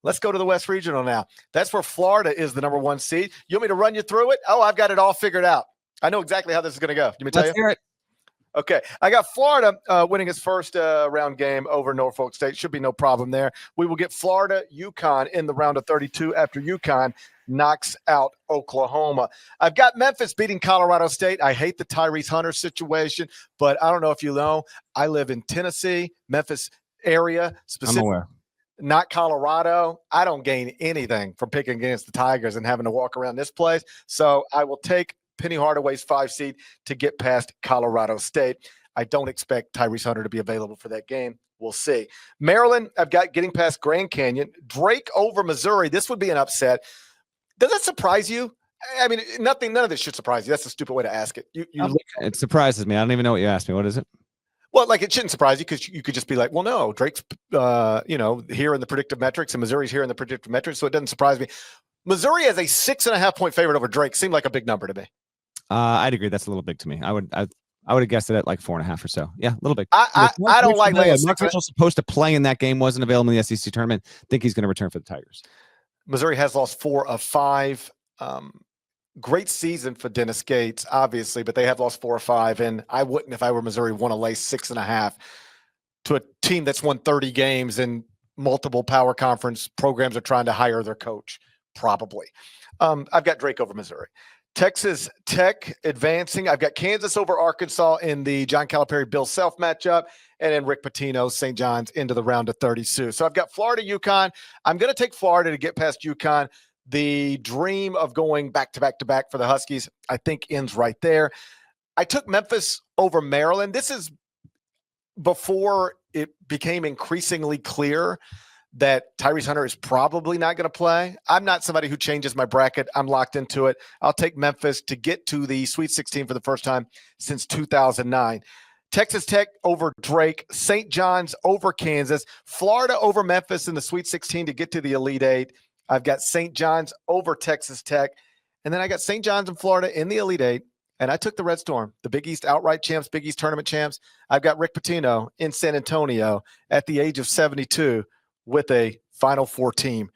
Let's go to the West Regional now. That's where Florida is the number 1 seed. You want me to run you through it? Oh, I've got it all figured out. I know exactly how this is going to go. Let me tell you. Let's hear it. Okay, I got Florida winning its first round game over Norfolk State. Should be no problem there. We will get Florida, UConn in the round of 32 after UConn knocks out Oklahoma. I've got Memphis beating Colorado State. I hate the Tyrese Hunter situation, but I don't know if you know, I live in Tennessee, Memphis area, specifically. I'm aware. Not Colorado. I don't gain anything from picking against the Tigers and having to walk around this place. So I will take Penny Hardaway's 5 seed to get past Colorado State. I don't expect Tyrese Hunter to be available for that game. We'll see. Maryland, I've got getting past Grand Canyon. Drake over Missouri. This would be an upset. Does that surprise you? I mean, none of this should surprise you. That's a stupid way to ask it. It surprises me. I don't even know what you asked me. What is it? Well, like, it shouldn't surprise you because you could just be like, well, no, Drake's, here in the predictive metrics and Missouri's here in the predictive metrics. So it doesn't surprise me. Missouri as a 6.5-point favorite over Drake seemed like a big number to me. I'd agree. That's a little big to me. I would have guessed it at like 4.5 or so. Yeah, a little big. I don't like Mark Mitchell's supposed to play in that game, wasn't available in the SEC tournament. Think he's going to return for the Tigers. Missouri has lost 4 of 5. Great season for Dennis Gates, obviously, but they have lost 4 or 5. And I wouldn't, if I were Missouri, want to lay 6.5 to a team that's won 30 games and multiple power conference programs are trying to hire their coach, probably. I've got Drake over Missouri. Texas Tech advancing. I've got Kansas over Arkansas in the John Calipari Bill Self matchup, and then Rick Pitino, St. John's into the round of 32. So I've got Florida, UConn. I'm going to take Florida to get past UConn. The dream of going back to back to back for the Huskies, I think, ends right there. I took Memphis over Maryland. This is before it became increasingly clear that Tyrese Hunter is probably not going to play. I'm not somebody who changes my bracket. I'm locked into it. I'll take Memphis to get to the Sweet 16 for the first time since 2009. Texas Tech over Drake, St. John's over Kansas, Florida over Memphis in the Sweet 16 to get to the Elite 8. I've got St. John's over Texas Tech, and then I got St. John's and Florida in the Elite 8, and I took the Red Storm, the Big East outright champs, Big East tournament champs. I've got Rick Pitino in San Antonio at the age of 72 with a Final Four team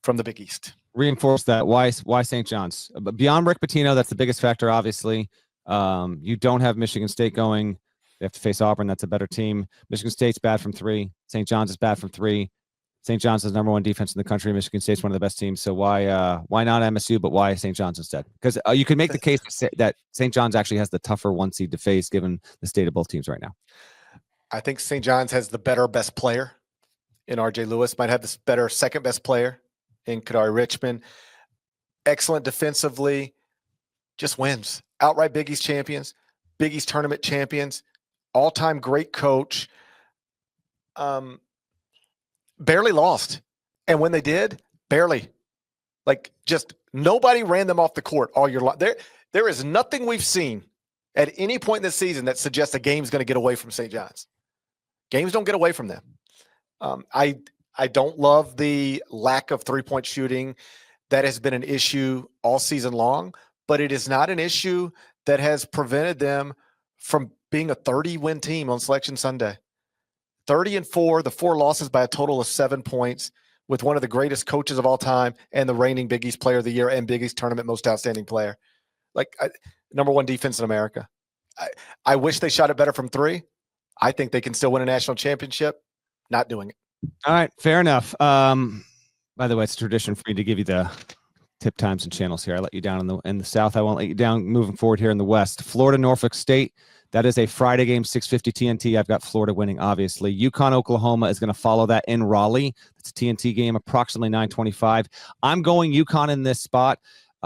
from the Big East. Reinforce that. Why St. John's? Beyond Rick Pitino, that's the biggest factor, obviously. You don't have Michigan State going. They have to face Auburn. That's a better team. Michigan State's bad from 3. St. John's is bad from 3. St. John's is number 1 defense in the country. Michigan State's one of the best teams. So why not MSU, but why St. John's instead? Because you can make the case that St. John's actually has the tougher 1 seed to face given the state of both teams right now. I think St. John's has the better best player in R.J. Lewis, might have this better second best player in Kadari Richmond. Excellent defensively, just wins. Outright Big East champions, Big East tournament champions, all-time great coach. Barely lost. And when they did, barely. Like, just nobody ran them off the court all year long. There is nothing we've seen at any point in the season that suggests a game's going to get away from St. John's. Games don't get away from them. I don't love the lack of three-point shooting. That has been an issue all season long, but it is not an issue that has prevented them from being a 30-win team on Selection Sunday. 30-4, the 4 losses by a total of 7 points with one of the greatest coaches of all time and the reigning Big East Player of the Year and Big East Tournament Most Outstanding Player. Number 1 defense in America. I wish they shot it better from 3. I think they can still win a national championship. Not doing it. All right, fair enough. By the way, it's a tradition for me to give you the tip times and channels here. I let you down in the South. I won't let you down moving forward here in the West. Florida, Norfolk State. That is a Friday game, 6:50 TNT. I've got Florida winning, obviously. UConn, Oklahoma is going to follow that in Raleigh. It's a TNT game, approximately 9:25. I'm going UConn in this spot.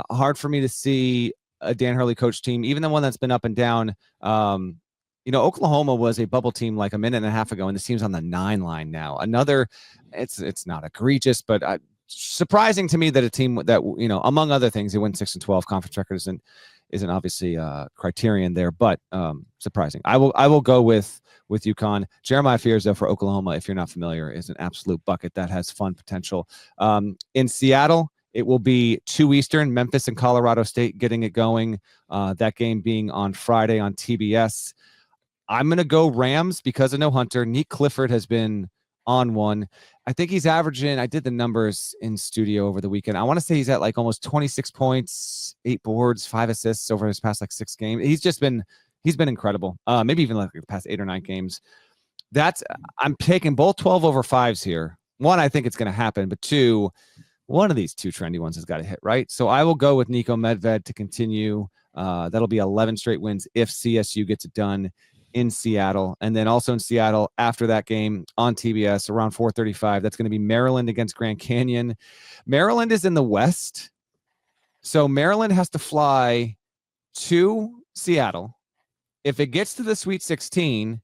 Hard for me to see a Dan Hurley coach team, even the one that's been up and down. Oklahoma was a bubble team like a minute and a half ago, and this team's on the 9 line now. It's not egregious, but surprising to me that a team that, among other things, they win 6-12. Conference record isn't obviously a criterion there, but surprising. I will go with UConn. Jeremiah Fears, though, for Oklahoma, if you're not familiar, is an absolute bucket that has fun potential. In Seattle, it will be 2 Eastern, Memphis and Colorado State getting it going. That game being on Friday on TBS. I'm going to go Rams because of no Hunter. Nick Clifford has been on one. I think he's averaging, I did the numbers in studio over the weekend. I want to say he's at like almost 26 points, 8 boards, 5 assists over his past like 6 games. He's been incredible. Maybe even like the past 8 or 9 games. I'm taking both 12 over 5s here. One, I think it's going to happen, but 2, one of these 2 trendy ones has got to hit, right? So I will go with Nico Medved to continue. That'll be 11 straight wins if CSU gets it done in Seattle. And then also in Seattle after that game on TBS around 4:35, that's going to be Maryland against Grand Canyon. Maryland is in the West. So Maryland has to fly to Seattle. If it gets to the Sweet 16,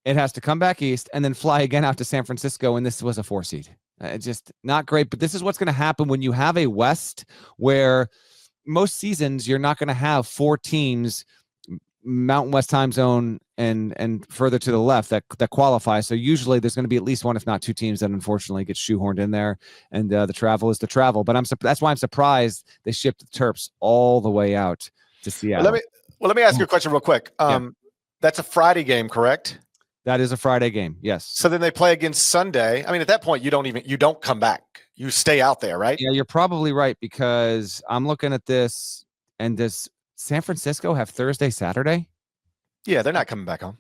it has to come back east and then fly again out to San Francisco, and this was a 4 seed. It's just not great, but this is what's going to happen when you have a West where most seasons you're not going to have 4 teams, Mountain West time zone and further to the left that qualify. So usually there's going to be at least 1, if not 2 teams that unfortunately get shoehorned in there, and the travel is the travel. But that's why I'm surprised they shipped the Terps all the way out to Seattle. Let me ask you a question real quick. That's a Friday game, correct? That is a Friday game. Yes. So then they play against Sunday. I mean, at that point, you don't come back. You stay out there, right? Yeah, you're probably right, because I'm looking at this, and does San Francisco have Thursday, Saturday? Yeah, they're not coming back home.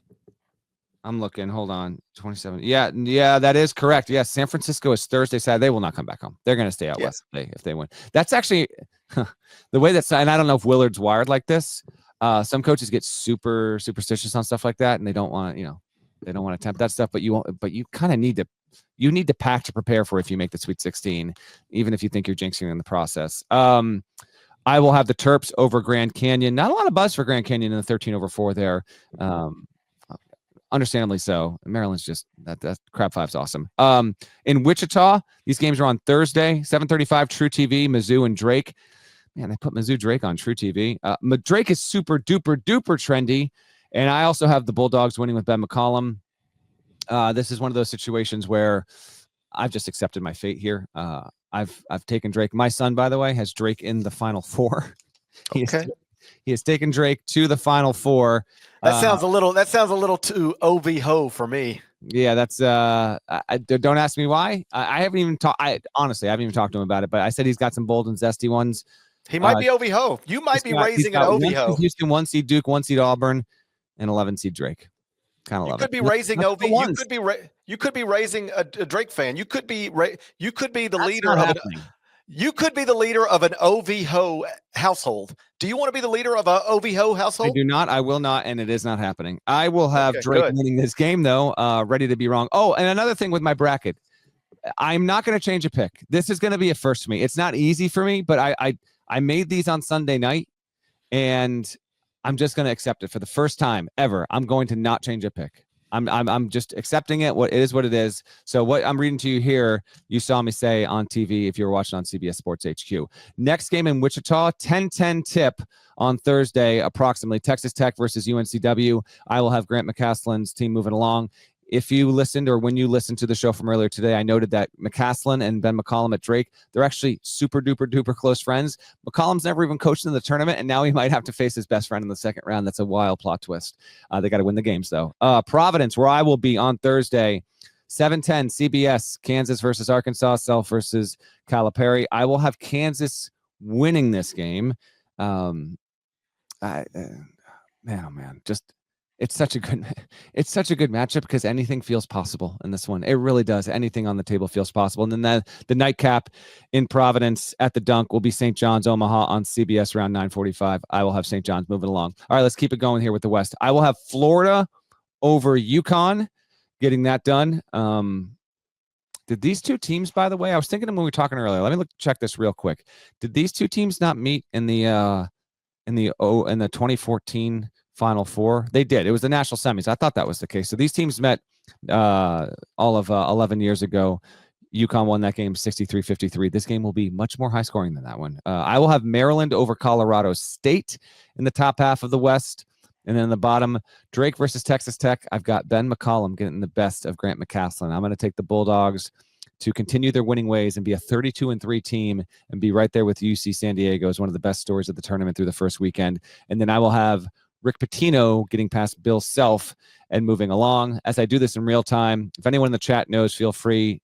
I'm looking. Hold on. 27. Yeah, that is correct. Yes, San Francisco is Thursday, Saturday. They will not come back home. They're going to stay out west if they win. That's actually the way that's, and I don't know if Willard's wired like this. Some coaches get super superstitious on stuff like that, and they don't want to, they don't want to attempt that stuff. But you kind of need to pack to prepare for if you make the Sweet 16, even if you think you're jinxing in the process. I will have the Terps over Grand Canyon. Not a lot of buzz for Grand Canyon in the 13 over 4 there. Understandably so. Maryland's just that crab 5's awesome. In Wichita, these games are on Thursday, 7:35 True TV, Mizzou and Drake. Man, they put Mizzou Drake on True TV. Drake is super duper duper trendy. And I also have the Bulldogs winning with Ben McCollum. This is one of those situations where I've just accepted my fate here. I've taken Drake. My son, by the way, has Drake in the Final Four. He has taken Drake to the Final Four. That sounds a little too OV ho for me. Yeah, that's don't ask me why. I haven't even talked. Honestly, I haven't even talked to him about it. But I said he's got some bold and zesty ones. He might be OV ho. You might be raising an OV ho. Houston 1 seed Duke, 1 seed Auburn, and 11 seed Drake. Kind of love it. You could be raising OV. You could be raising a Drake fan. You could be the leader of You could be the leader of an OV ho household. Do you want to be the leader of an OV ho household? I do not. I will not, and it is not happening. I will have Drake winning this game, though, ready to be wrong. Oh, and another thing with my bracket, I'm not going to change a pick. This is going to be a first for me. It's not easy for me, but I made these on Sunday night, and I'm just going to accept it for the first time ever. I'm going to not change a pick. I'm just accepting it. What it is. So what I'm reading to you here, you saw me say on TV if you were watching on CBS Sports HQ. Next game in Wichita, 10-10 tip on Thursday, approximately Texas Tech versus UNCW. I will have Grant McCaslin's team moving along. If you listened or when you listened to the show from earlier today, I noted that McCaslin and Ben McCollum at Drake, they're actually super duper duper close friends. McCollum's never even coached in the tournament, and now he might have to face his best friend in the second round. That's a wild plot twist. They got to win the games, though. Providence, where I will be on Thursday, 7:10 CBS, Kansas versus Arkansas, Self versus Calipari. I will have Kansas winning this game. Man, just it's such a good matchup because anything feels possible in this one. It really does. Anything on the table feels possible. And then the nightcap in Providence at the Dunk will be St. John's Omaha on CBS around 9:45. I will have St. John's moving along. All right, let's keep it going here with the West. I will have Florida over UConn, getting that done. Did these two teams, by the way, I was thinking when we were talking earlier, let me check this real quick. Did these two teams not meet in the 2014 Final Four? They did. It was the national semis. I thought that was the case. So these teams met all of 11 years ago. UConn won that game 63-53. This game will be much more high scoring than that one. I will have Maryland over Colorado State in the top half of the West. And then in the bottom, Drake versus Texas Tech. I've got Ben McCollum getting the best of Grant McCaslin. I'm going to take the Bulldogs to continue their winning ways and be a 32-3 team and be right there with UC San Diego as one of the best stories of the tournament through the first weekend. And then I will have Rick Pitino getting past Bill Self and moving along. As I do this in real time, if anyone in the chat knows, feel free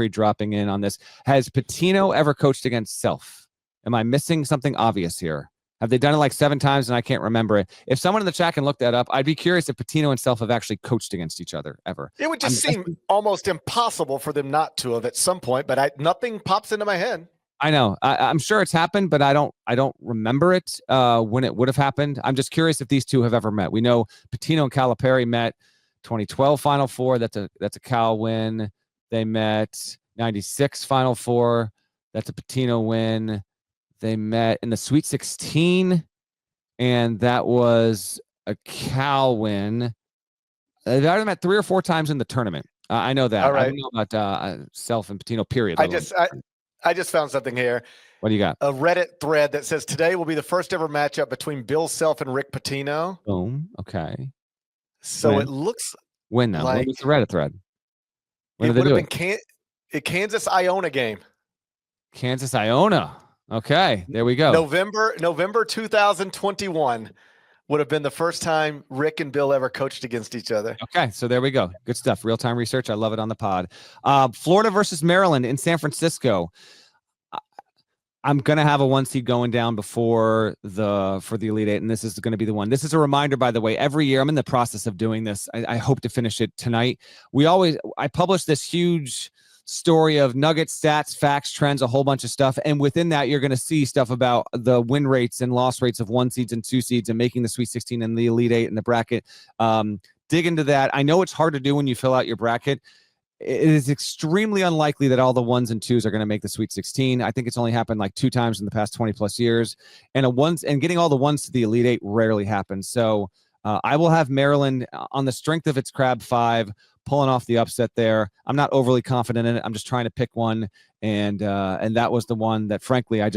dropping in on this. Has Pitino ever coached against Self? Am I missing something obvious here? Have they done it like 7 times and I can't remember it? If someone in the chat can look that up, I'd be curious if Pitino and Self have actually coached against each other ever. It would just seem almost impossible for them not to have at some point, but nothing pops into my head. I know. I'm sure it's happened, but I don't remember it when it would have happened. I'm just curious if these two have ever met. We know Pitino and Calipari met 2012 Final Four. That's a Cal win. They met 96 Final Four. That's a Pitino win. They met in the Sweet 16, and that was a Cal win. They've already met 3 or 4 times in the tournament. I know that. All right. I don't know about Self and Pitino, period. I just found something here. What do you got? A Reddit thread that says today will be the first ever matchup between Bill Self and Rick Pitino. Boom. Okay. So it looks when though? Like what was the Reddit thread? When it did they would do have been a Kansas Iona game. Kansas Iona. Okay, there we go. November 2021 would have been the first time Rick and Bill ever coached against each other. Okay, so there we go. Good stuff. Real-time research. I love it on the pod. Florida versus Maryland in San Francisco. I'm going to have a 1 seed going down for the Elite Eight, and this is going to be the one. This is a reminder, by the way, every year. I'm in the process of doing this. I hope to finish it tonight. I publish this huge story of nuggets, stats, facts, trends, a whole bunch of stuff. And within that, you're going to see stuff about the win rates and loss rates of 1 seeds and 2 seeds and making the Sweet 16 and the Elite Eight and the bracket. Dig into that. I know it's hard to do when you fill out your bracket. It is extremely unlikely that all the 1s and 2s are going to make the Sweet 16. I think it's only happened like 2 times in the past 20 plus years. And getting all the 1s to the Elite Eight rarely happens. So I will have Maryland on the strength of its Crab 5 pulling off the upset there. I'm not overly confident in it. I'm just trying to pick one. And that was the one that, frankly, I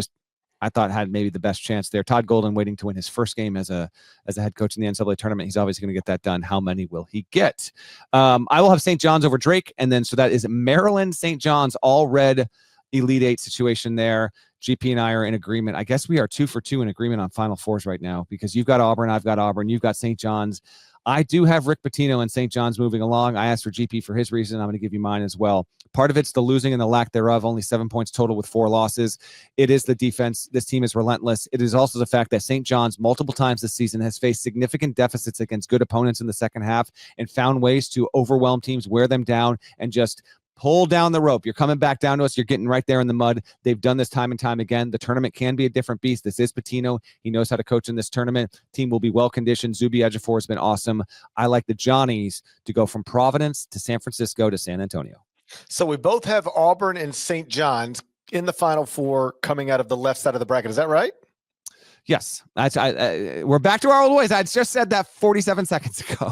thought had maybe the best chance there. Todd Golden waiting to win his first game as a head coach in the NCAA tournament. He's obviously going to get that done. How many will he get? I will have St. John's over Drake. And then, so that is Maryland, St. John's, all red Elite Eight situation there. GP and I are in agreement. I guess we are 2 for 2 in agreement on Final Fours right now, because you've got Auburn, I've got Auburn, you've got St. John's. I do have Rick Pitino and St. John's moving along. I asked for GP for his reason. I'm going to give you mine as well. Part of it's the losing and the lack thereof, only 7 points total with 4 losses. It is the defense. This team is relentless. It is also the fact that St. John's multiple times this season has faced significant deficits against good opponents in the second half and found ways to overwhelm teams, wear them down, and just pull down the rope. You're coming back down to us. You're getting right there in the mud. They've done this time and time again. The tournament can be a different beast. This is Pitino. He knows how to coach in this tournament. Team will be well-conditioned. Zuby Ejiofor has been awesome. I like the Johnnies to go from Providence to San Francisco to San Antonio. So we both have Auburn and St. John's in the Final Four coming out of the left side of the bracket. Is that right? Yes. We're back to our old ways. I just said that 47 seconds ago.